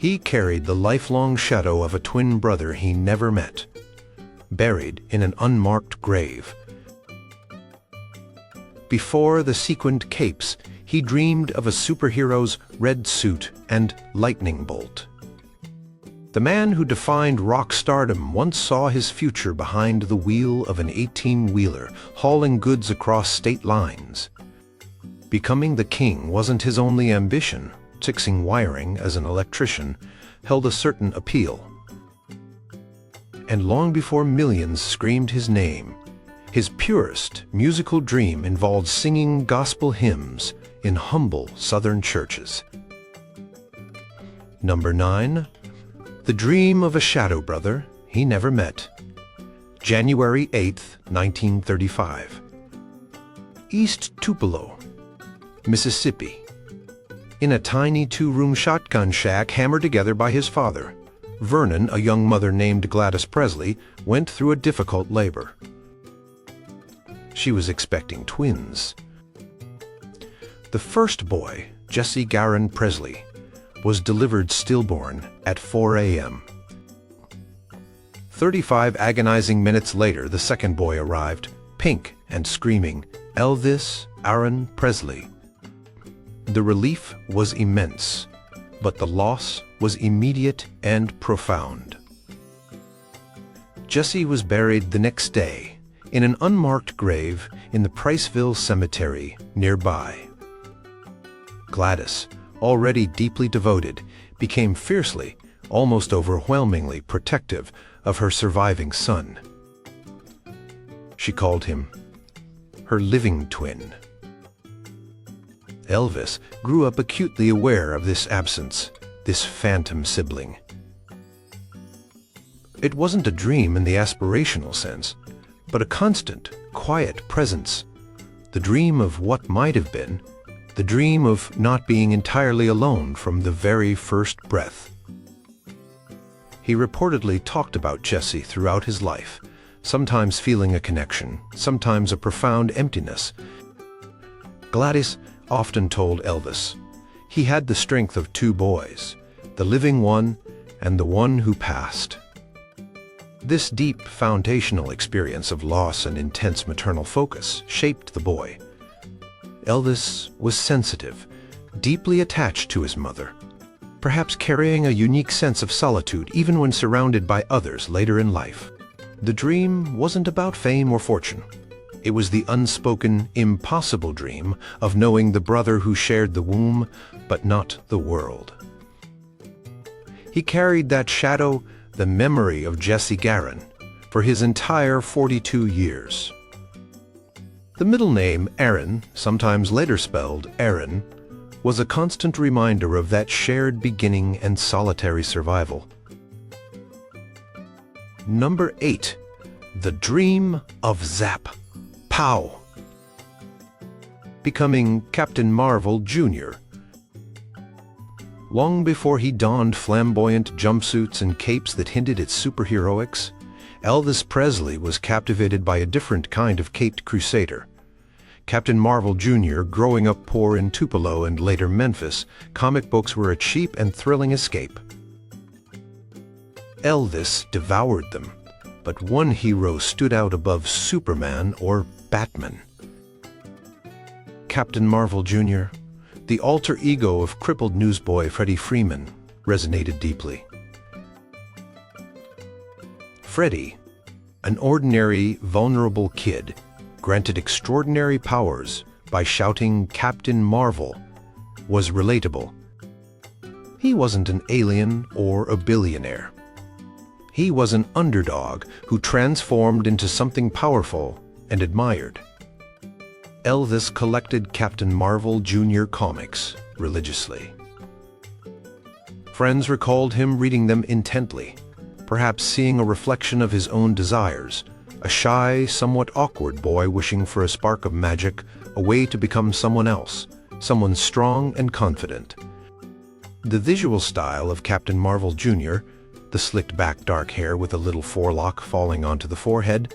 He carried the lifelong shadow of a twin brother he never met, buried in an unmarked grave. Before the sequined capes, he dreamed of a superhero's red suit and lightning bolt. The man who defined rock stardom once saw his future behind the wheel of an 18-wheeler, hauling goods across state lines. Becoming the king wasn't his only ambition. Fixing wiring as an electrician held a certain appeal. And long before millions screamed his name, his purest musical dream involved singing gospel hymns in humble southern churches. Number 9. The dream of a shadow brother he never met. January 8, 1935. East Tupelo, Mississippi. In a tiny two-room shotgun shack hammered together by his father, Vernon, a young mother named Gladys Presley, went through a difficult labor. She was expecting twins. The first boy, Jesse Garon Presley, was delivered stillborn at 4 a.m. 35 agonizing minutes later, the second boy arrived, pink and screaming, Elvis Aaron Presley. The relief was immense, but the loss was immediate and profound. Jesse was buried the next day in an unmarked grave in the Priceville Cemetery nearby. Gladys, already deeply devoted, became fiercely, almost overwhelmingly protective of her surviving son. She called him her living twin. Elvis grew up acutely aware of this absence, this phantom sibling. It wasn't a dream in the aspirational sense, but a constant, quiet presence, the dream of what might have been, the dream of not being entirely alone from the very first breath. He reportedly talked about Jesse throughout his life, sometimes feeling a connection, sometimes a profound emptiness. Gladys often told Elvis he had the strength of two boys, the living one and the one who passed. This deep foundational experience of loss and intense maternal focus shaped the boy. Elvis was sensitive, deeply attached to his mother, perhaps carrying a unique sense of solitude even when surrounded by others later in life. The dream wasn't about fame or fortune. It was the unspoken, impossible dream of knowing the brother who shared the womb, but not the world. He carried that shadow, the memory of Jesse Garon, for his entire 42 years. The middle name, Aaron, sometimes later spelled Aaron, was a constant reminder of that shared beginning and solitary survival. Number 8. The dream of Zap. Pow! Becoming Captain Marvel Jr. Long before he donned flamboyant jumpsuits and capes that hinted at superheroics, Elvis Presley was captivated by a different kind of caped crusader. Captain Marvel Jr. Growing up poor in Tupelo and later Memphis, comic books were a cheap and thrilling escape. Elvis devoured them, but one hero stood out above Superman or Batman. Captain Marvel Jr., the alter ego of crippled newsboy Freddie Freeman, resonated deeply. Freddie, an ordinary, vulnerable kid, granted extraordinary powers by shouting Captain Marvel, was relatable. He wasn't an alien or a billionaire. He was an underdog who transformed into something powerful and admired. Elvis collected Captain Marvel Jr. comics religiously. Friends recalled him reading them intently, perhaps seeing a reflection of his own desires, a shy, somewhat awkward boy wishing for a spark of magic, a way to become someone else, someone strong and confident. The visual style of Captain Marvel Jr., the slicked-back dark hair with a little forelock falling onto the forehead,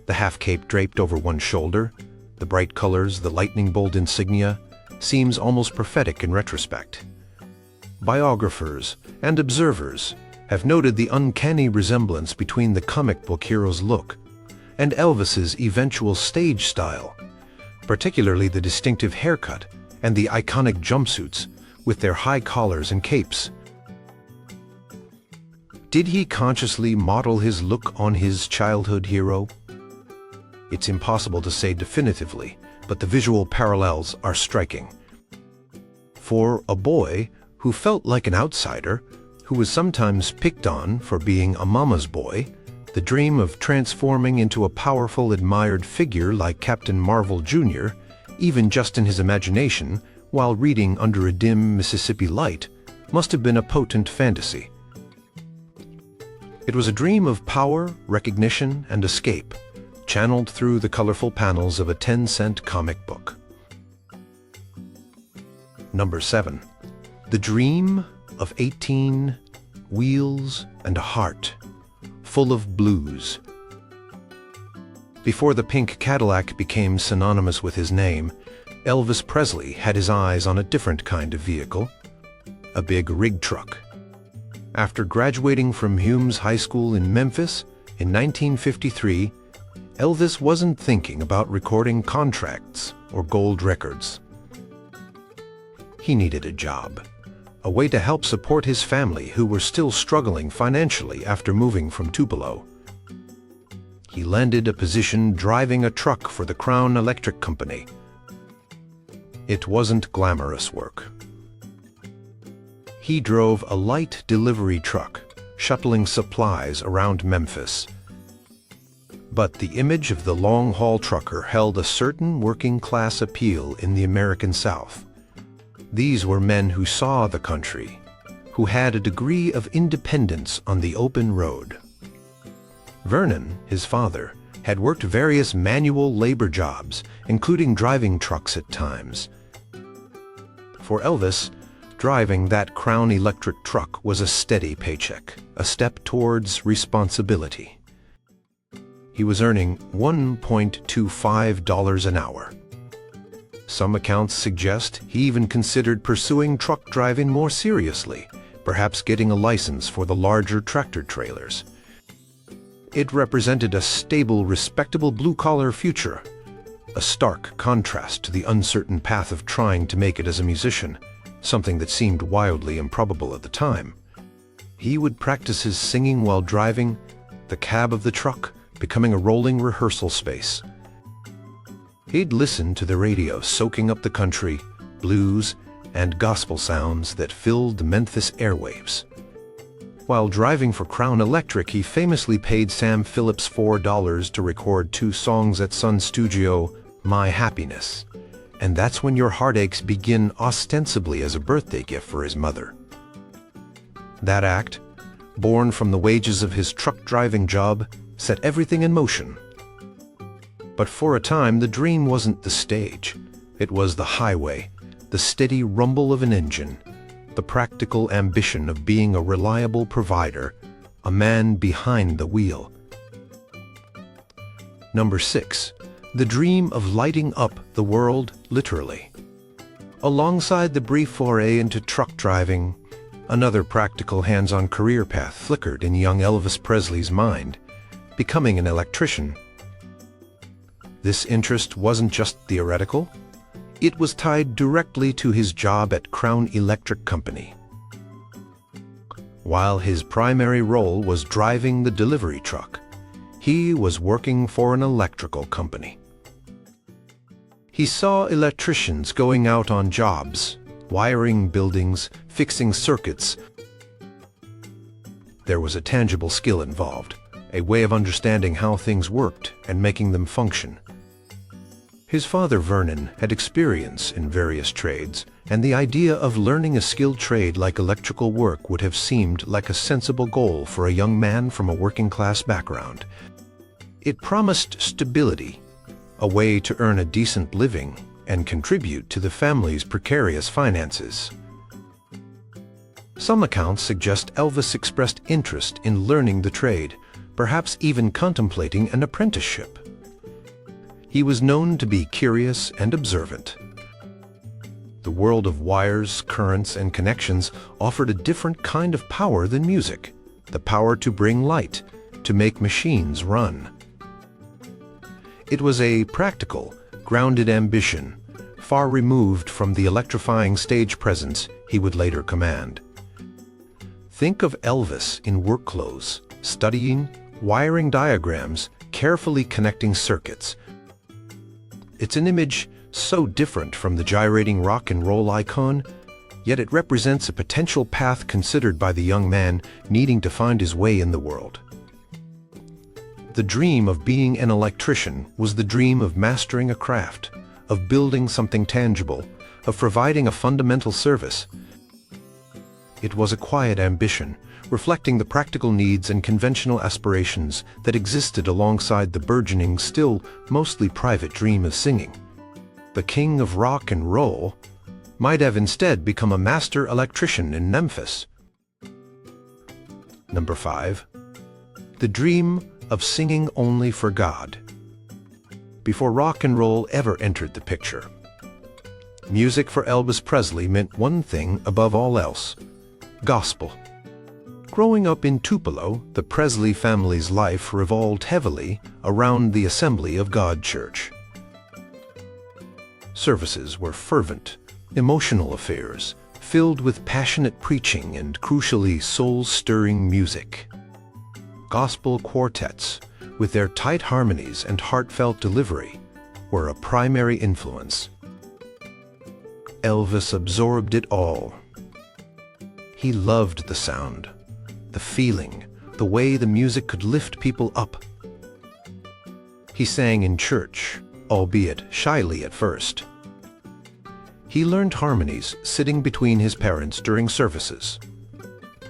the half-cape draped over one shoulder, the bright colors, the lightning bolt insignia, seems almost prophetic in retrospect. biographers, and observers have noted the uncanny resemblance between the comic book hero's look and Elvis's eventual stage style, particularly the distinctive haircut and the iconic jumpsuits with their high collars and capes. Did he consciously model his look on his childhood hero? It's impossible to say definitively, but the visual parallels are striking. For a boy who felt like an outsider, who was sometimes picked on for being a mama's boy, the dream of transforming into a powerful, admired figure like Captain Marvel Jr., even just in his imagination, while reading under a dim Mississippi light, must have been a potent fantasy. It was a dream of power, recognition, and escape, channeled through the colorful panels of a 10-cent comic book. Number 7. The dream of 18 wheels and a heart, full of blues. Before the pink Cadillac became synonymous with his name, Elvis Presley had his eyes on a different kind of vehicle, a big rig truck. After graduating from Humes High School in Memphis in 1953, Elvis wasn't thinking about recording contracts or gold records. He needed a job, a way to help support his family who were still struggling financially after moving from Tupelo. He landed a position driving a truck for the Crown Electric Company. It wasn't glamorous work. He drove a light delivery truck, shuttling supplies around Memphis. But the image of the long-haul trucker held a certain working-class appeal in the American South. These were men who saw the country, who had a degree of independence on the open road. Vernon, his father, had worked various manual labor jobs, including driving trucks at times. For Elvis, driving that Crown Electric truck was a steady paycheck, a step towards responsibility. He was earning $1.25 an hour. Some accounts suggest he even considered pursuing truck driving more seriously, perhaps getting a license for the larger tractor trailers. It represented a stable, respectable blue-collar future, a stark contrast to the uncertain path of trying to make it as a musician, something that seemed wildly improbable at the time. He would practice his singing while driving, the cab of the truck becoming a rolling rehearsal space. He'd listen to the radio soaking up the country, blues, and gospel sounds that filled the Memphis airwaves. While driving for Crown Electric, he famously paid Sam Phillips $4 to record 2 songs at Sun Studio, My Happiness. And that's when your heartaches begin, ostensibly as a birthday gift for his mother. That act, born from the wages of his truck driving job, set everything in motion. But for a time, the dream wasn't the stage. It was the highway, the steady rumble of an engine, the practical ambition of being a reliable provider, a man behind the wheel. Number 6. The dream of lighting up the world, literally. Alongside the brief foray into truck driving, another practical hands-on career path flickered in young Elvis Presley's mind, becoming an electrician. This interest wasn't just theoretical. It was tied directly to his job at Crown Electric Company. While his primary role was driving the delivery truck, he was working for an electrical company. He saw electricians going out on jobs, wiring buildings, fixing circuits. There was a tangible skill involved, a way of understanding how things worked and making them function. His father, Vernon, had experience in various trades, and the idea of learning a skilled trade like electrical work would have seemed like a sensible goal for a young man from a working-class background. It promised stability, a way to earn a decent living and contribute to the family's precarious finances. Some accounts suggest Elvis expressed interest in learning the trade, perhaps even contemplating an apprenticeship. He was known to be curious and observant. The world of wires, currents, and connections offered a different kind of power than music, the power to bring light, to make machines run. It was a practical, grounded ambition, far removed from the electrifying stage presence he would later command. Think of Elvis in work clothes, studying, wiring diagrams, carefully connecting circuits. It's an image so different from the gyrating rock and roll icon, yet it represents a potential path considered by the young man needing to find his way in the world. The dream of being an electrician was the dream of mastering a craft, of building something tangible, of providing a fundamental service. It was a quiet ambition, reflecting the practical needs and conventional aspirations that existed alongside the burgeoning, still mostly private dream of singing. The king of rock and roll might have instead become a master electrician in Memphis. Number 5. The dream of singing only for God. Before rock and roll ever entered the picture, music for Elvis Presley meant one thing above all else: gospel. Growing up in Tupelo, the Presley family's life revolved heavily around the Assembly of God Church. Services were fervent, emotional affairs, filled with passionate preaching and, crucially, soul-stirring music. Gospel quartets, with their tight harmonies and heartfelt delivery, were a primary influence. Elvis absorbed it all. He loved the sound, the feeling, the way the music could lift people up. He sang in church, albeit shyly at first. He learned harmonies sitting between his parents during services.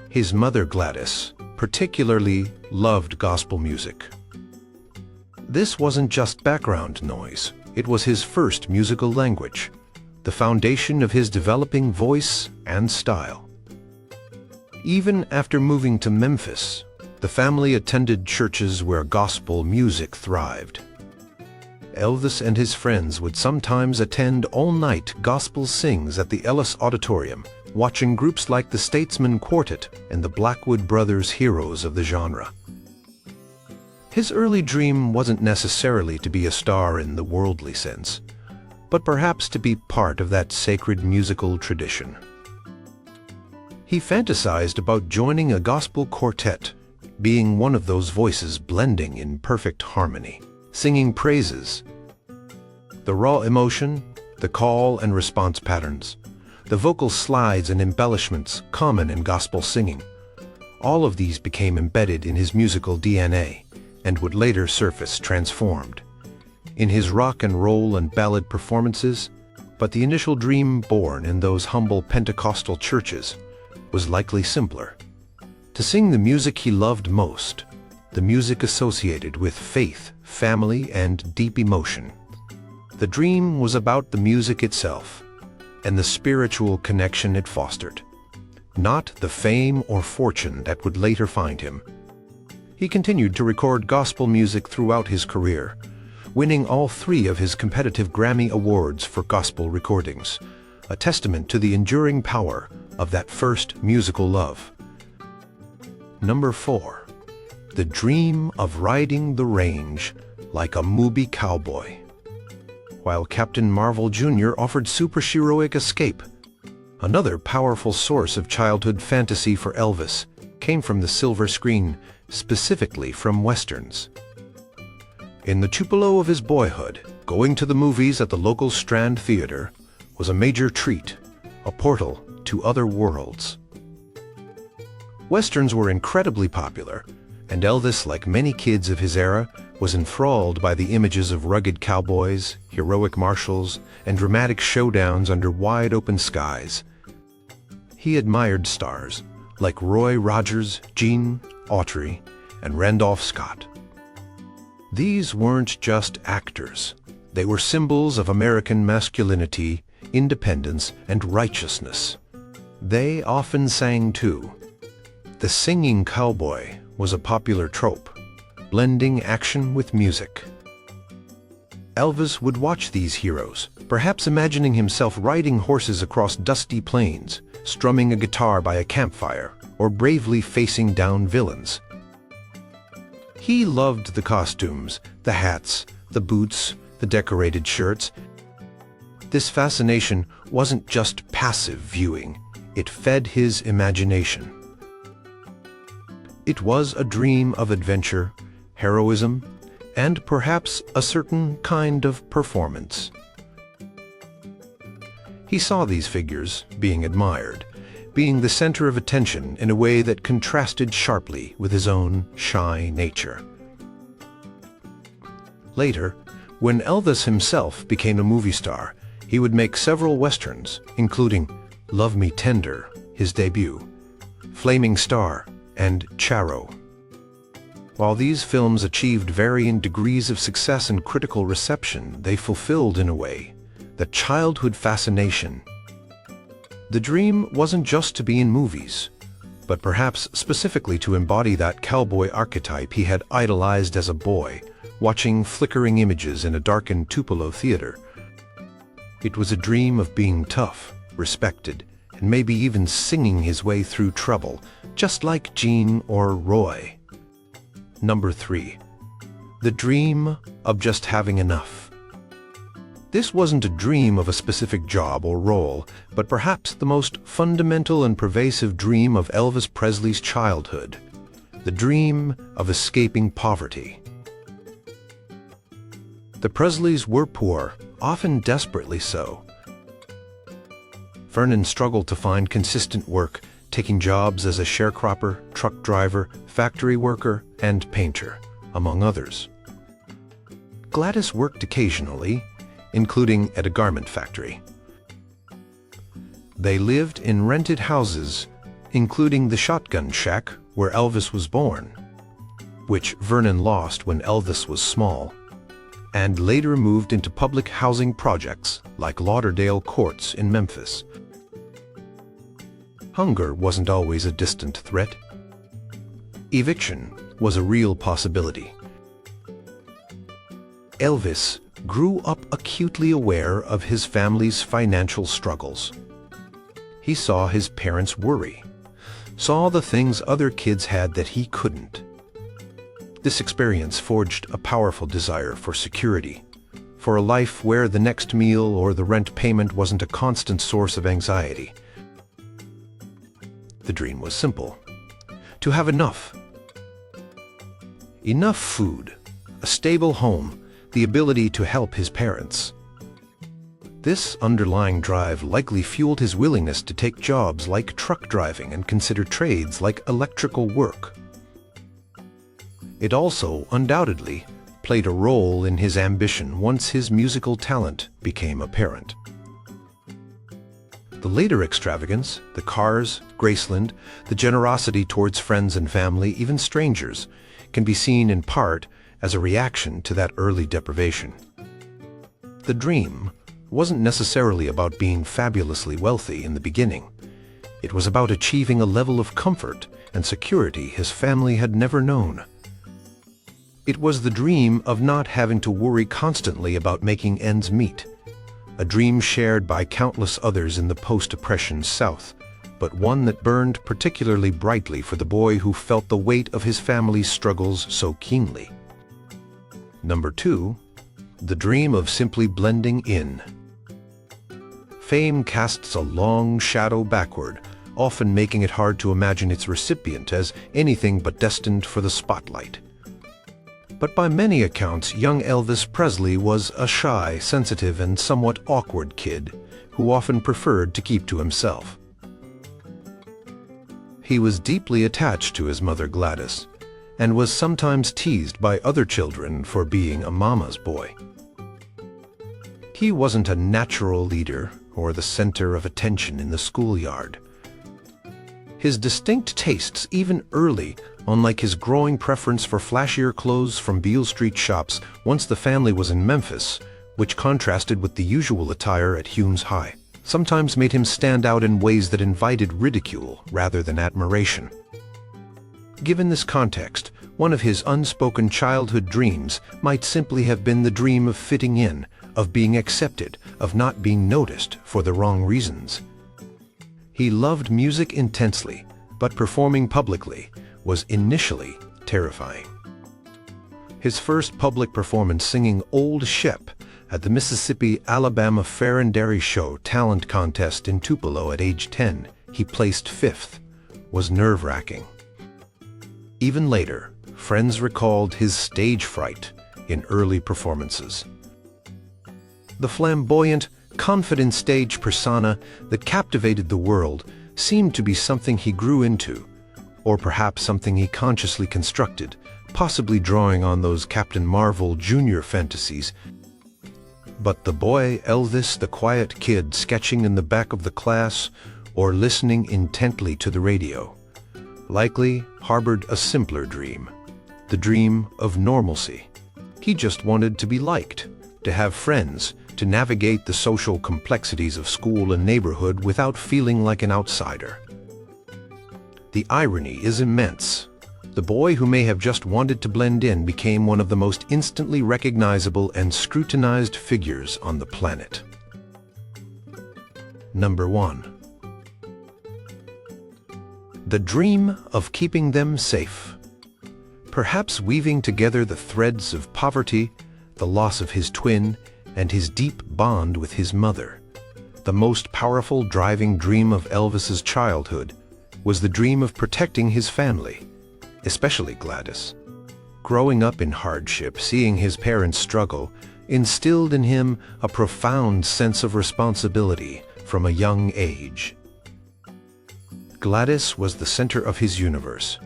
His mother, Gladys, particularly loved gospel music. This wasn't just background noise, it was his first musical language, the foundation of his developing voice and style. Even after moving to Memphis, the family attended churches where gospel music thrived. Elvis and his friends would sometimes attend all-night gospel sings at the Ellis Auditorium, watching groups like the Statesman Quartet and the Blackwood Brothers, heroes of the genre. His early dream wasn't necessarily to be a star in the worldly sense, but perhaps to be part of that sacred musical tradition. He fantasized about joining a gospel quartet, being one of those voices blending in perfect harmony, singing praises. The raw emotion, the call and response patterns, the vocal slides and embellishments common in gospel singing, all of these became embedded in his musical DNA and would later surface transformed in his rock and roll and ballad performances. But the initial dream, born in those humble Pentecostal churches, was likely simpler: to sing the music he loved most, the music associated with faith, family, and deep emotion. The dream was about the music itself and the spiritual connection it fostered, not the fame or fortune that would later find him. He continued to record gospel music throughout his career, winning all 3 of his competitive Grammy Awards for gospel recordings, a testament to the enduring power of that first musical love. Number 4. The dream of riding the range like a movie cowboy. While Captain Marvel Jr. offered superheroic escape, another powerful source of childhood fantasy for Elvis came from the silver screen, specifically from westerns. In the Tupelo of his boyhood, going to the movies at the local Strand Theater was a major treat, a portal to other worlds. Westerns were incredibly popular, and Elvis, like many kids of his era, was enthralled by the images of rugged cowboys, heroic marshals, and dramatic showdowns under wide-open skies. He admired stars like Roy Rogers, Gene Autry, and Randolph Scott. These weren't just actors. They were symbols of American masculinity, independence, and righteousness. They often sang too. The singing cowboy was a popular trope, blending action with music. Elvis would watch these heroes, perhaps imagining himself riding horses across dusty plains, strumming a guitar by a campfire, or bravely facing down villains. He loved the costumes, the hats, the boots, the decorated shirts. This fascination wasn't just passive viewing, it fed his imagination. It was a dream of adventure, heroism, and perhaps a certain kind of performance. He saw these figures being admired, being the center of attention in a way that contrasted sharply with his own shy nature. Later, when Elvis himself became a movie star, he would make several westerns, including Love Me Tender, his debut, Flaming Star, and Charo. While these films achieved varying degrees of success and critical reception, they fulfilled, in a way, the childhood fascination. The dream wasn't just to be in movies, but perhaps specifically to embody that cowboy archetype he had idolized as a boy, watching flickering images in a darkened Tupelo theater. It was a dream of being tough, respected, and maybe even singing his way through trouble, just like Gene or Roy. Number 3. The dream of just having enough. This wasn't a dream of a specific job or role, but perhaps the most fundamental and pervasive dream of Elvis Presley's childhood, the dream of escaping poverty. The Presleys were poor, often desperately so. Vernon struggled to find consistent work, taking jobs as a sharecropper, truck driver, factory worker, and painter, among others. Gladys worked occasionally, including at a garment factory. They lived in rented houses, including the shotgun shack where Elvis was born, which Vernon lost when Elvis was small, and later moved into public housing projects like Lauderdale Courts in Memphis. Hunger wasn't always a distant threat. Eviction was a real possibility. Elvis grew up acutely aware of his family's financial struggles. He saw his parents worry, saw the things other kids had that he couldn't. This experience forged a powerful desire for security, for a life where the next meal or the rent payment wasn't a constant source of anxiety. The dream was simple: to have enough. Enough food, a stable home, the ability to help his parents. This underlying drive likely fueled his willingness to take jobs like truck driving and consider trades like electrical work. It also undoubtedly played a role in his ambition once his musical talent became apparent. The later extravagance, the cars, Graceland, the generosity towards friends and family, even strangers, can be seen in part as a reaction to that early deprivation. The dream wasn't necessarily about being fabulously wealthy in the beginning. It was about achieving a level of comfort and security his family had never known. It was the dream of not having to worry constantly about making ends meet, a dream shared by countless others in the post-Depression South, but one that burned particularly brightly for the boy who felt the weight of his family's struggles so keenly. Number 2, the dream of simply blending in. Fame casts a long shadow backward, often making it hard to imagine its recipient as anything but destined for the spotlight. But by many accounts, young Elvis Presley was a shy, sensitive, and somewhat awkward kid who often preferred to keep to himself. He was deeply attached to his mother Gladys, and was sometimes teased by other children for being a mama's boy. He wasn't a natural leader or the center of attention in the schoolyard. His distinct tastes, even early, unlike his growing preference for flashier clothes from Beale Street shops once the family was in Memphis, which contrasted with the usual attire at Humes High, sometimes made him stand out in ways that invited ridicule rather than admiration. Given this context, one of his unspoken childhood dreams might simply have been the dream of fitting in, of being accepted, of not being noticed for the wrong reasons. He loved music intensely, but performing publicly was initially terrifying. His first public performance singing Old Shep at the Mississippi-Alabama Fair and Dairy Show talent contest in Tupelo at age 10, he placed 5th, was nerve-wracking. Even later, friends recalled his stage fright in early performances. The flamboyant, confident stage persona that captivated the world seemed to be something he grew into, or perhaps something he consciously constructed, possibly drawing on those Captain Marvel Jr. fantasies. But the boy Elvis, the quiet kid sketching in the back of the class or listening intently to the radio, likely harbored a simpler dream, the dream of normalcy. He just wanted to be liked, to have friends, to navigate the social complexities of school and neighborhood without feeling like an outsider. The irony is immense. The boy who may have just wanted to blend in became one of the most instantly recognizable and scrutinized figures on the planet. Number 1. The dream of keeping them safe. Perhaps weaving together the threads of poverty, the loss of his twin, and his deep bond with his mother, the most powerful driving dream of Elvis's childhood was the dream of protecting his family, especially Gladys. Growing up in hardship, seeing his parents struggle, instilled in him a profound sense of responsibility from a young age. Gladys was the center of his universe.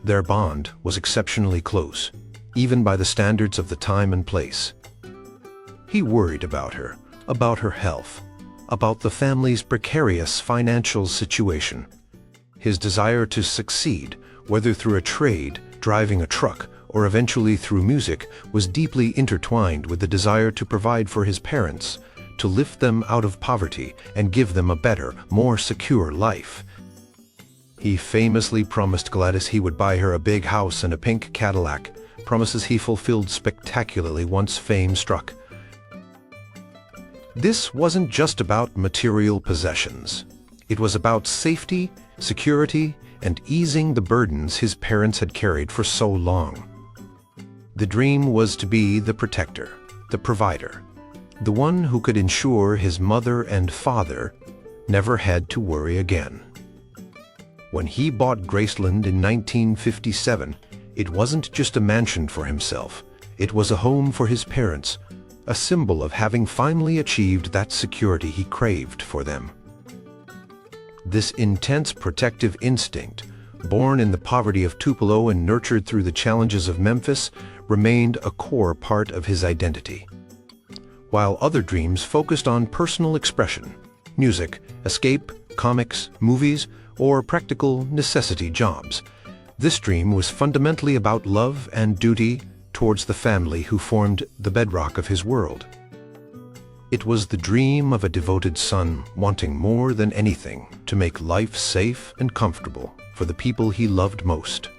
Their bond was exceptionally close, even by the standards of the time and place. He worried about her health, about the family's precarious financial situation. His desire to succeed, whether through a trade, driving a truck, or eventually through music, was deeply intertwined with the desire to provide for his parents, to lift them out of poverty and give them a better, more secure life. He famously promised Gladys he would buy her a big house and a pink Cadillac, promises he fulfilled spectacularly once fame struck. This wasn't just about material possessions. It was about safety, security, and easing the burdens his parents had carried for so long. The dream was to be the protector, the provider, the one who could ensure his mother and father never had to worry again. When he bought Graceland in 1957, it wasn't just a mansion for himself. It was a home for his parents, a symbol of having finally achieved that security he craved for them. This intense protective instinct, born in the poverty of Tupelo and nurtured through the challenges of Memphis, remained a core part of his identity. While other dreams focused on personal expression, music, escape, comics, movies, or practical necessity jobs, this dream was fundamentally about love and duty towards the family who formed the bedrock of his world. It was the dream of a devoted son wanting more than anything to make life safe and comfortable for the people he loved most.